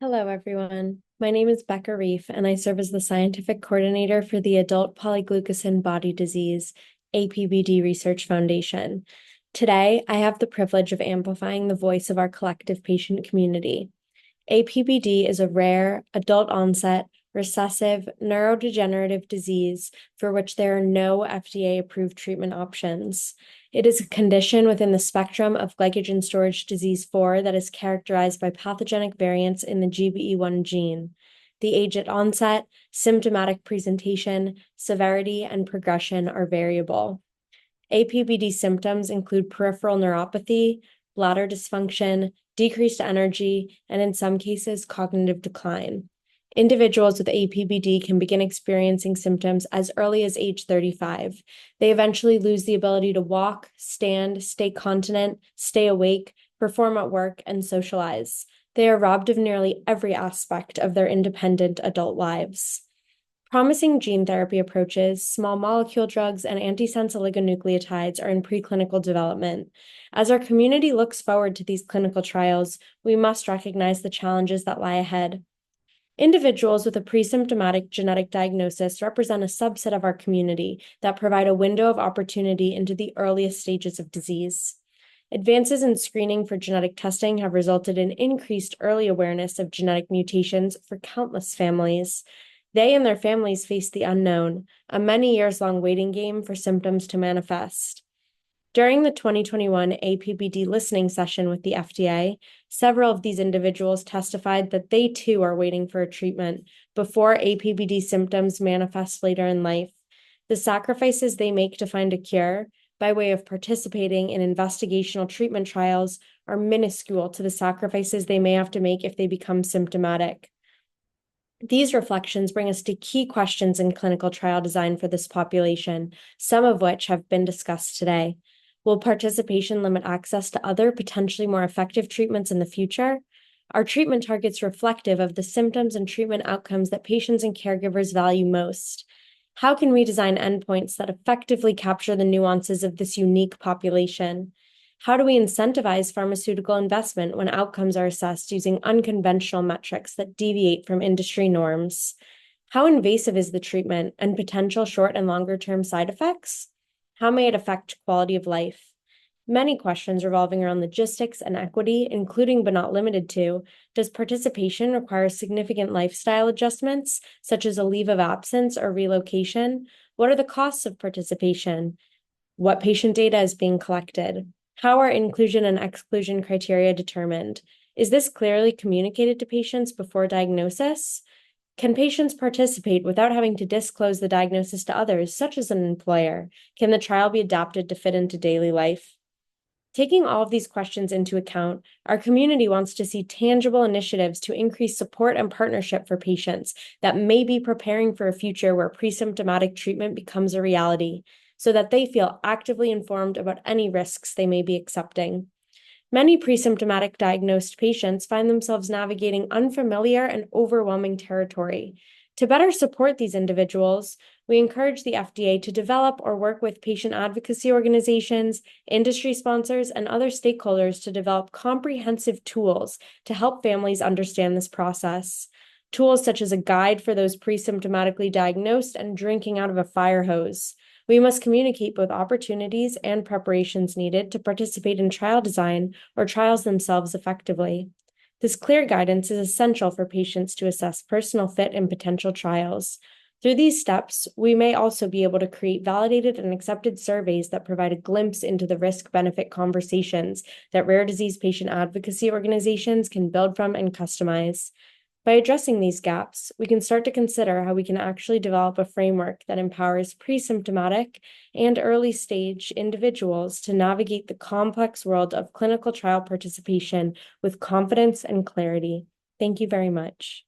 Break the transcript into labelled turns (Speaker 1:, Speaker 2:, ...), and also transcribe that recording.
Speaker 1: Hello, everyone. My name is Becca Reef, and I serve as the scientific coordinator for the Adult Polyglucosan Body Disease APBD Research Foundation. Today, I have the privilege of amplifying the voice of our collective patient community. APBD is a rare, adult-onset, recessive neurodegenerative disease for which there are no FDA-approved treatment options. It is a condition within the spectrum of glycogen storage disease 4 that is characterized by pathogenic variants in the GBE1 gene. The age at onset, symptomatic presentation, severity, and progression are variable. APBD symptoms include peripheral neuropathy, bladder dysfunction, decreased energy, and in some cases, cognitive decline. Individuals with APBD can begin experiencing symptoms as early as age 35. They eventually lose the ability to walk, stand, stay continent, stay awake, perform at work, and socialize. They are robbed of nearly every aspect of their independent adult lives. Promising gene therapy approaches, small molecule drugs, and antisense oligonucleotides are in preclinical development. As our community looks forward to these clinical trials, we must recognize the challenges that lie ahead. Individuals with a pre-symptomatic genetic diagnosis represent a subset of our community that provide a window of opportunity into the earliest stages of disease. Advances in screening for genetic testing have resulted in increased early awareness of genetic mutations for countless families. They and their families face the unknown, a many years-long waiting game for symptoms to manifest. During the 2021 APBD listening session with the FDA, several of these individuals testified that they too are waiting for a treatment before APBD symptoms manifest later in life. The sacrifices they make to find a cure, by way of participating in investigational treatment trials, are minuscule to the sacrifices they may have to make if they become symptomatic. These reflections bring us to key questions in clinical trial design for this population, some of which have been discussed today. Will participation limit access to other potentially more effective treatments in the future? Are treatment targets reflective of the symptoms and treatment outcomes that patients and caregivers value most? How can we design endpoints that effectively capture the nuances of this unique population? How do we incentivize pharmaceutical investment when outcomes are assessed using unconventional metrics that deviate from industry norms? How invasive is the treatment and potential short and longer-term side effects? How may it affect quality of life? Many questions revolving around logistics and equity, including but not limited to, does participation require significant lifestyle adjustments, such as a leave of absence or relocation? What are the costs of participation? What patient data is being collected? How are inclusion and exclusion criteria determined? Is this clearly communicated to patients before diagnosis? Can patients participate without having to disclose the diagnosis to others, such as an employer? Can the trial be adapted to fit into daily life? Taking all of these questions into account, our community wants to see tangible initiatives to increase support and partnership for patients that may be preparing for a future where pre-symptomatic treatment becomes a reality, so that they feel actively informed about any risks they may be accepting. Many pre-symptomatic diagnosed patients find themselves navigating unfamiliar and overwhelming territory. To better support these individuals, we encourage the FDA to develop or work with patient advocacy organizations, industry sponsors, and other stakeholders to develop comprehensive tools to help families understand this process. Tools such as a guide for those pre-symptomatically diagnosed and drinking out of a fire hose. We must communicate both opportunities and preparations needed to participate in trial design or trials themselves effectively. This clear guidance is essential for patients to assess personal fit in potential trials. Through these steps, we may also be able to create validated and accepted surveys that provide a glimpse into the risk-benefit conversations that rare disease patient advocacy organizations can build from and customize. By addressing these gaps, we can start to consider how we can actually develop a framework that empowers pre-symptomatic and early-stage individuals to navigate the complex world of clinical trial participation with confidence and clarity. Thank you very much.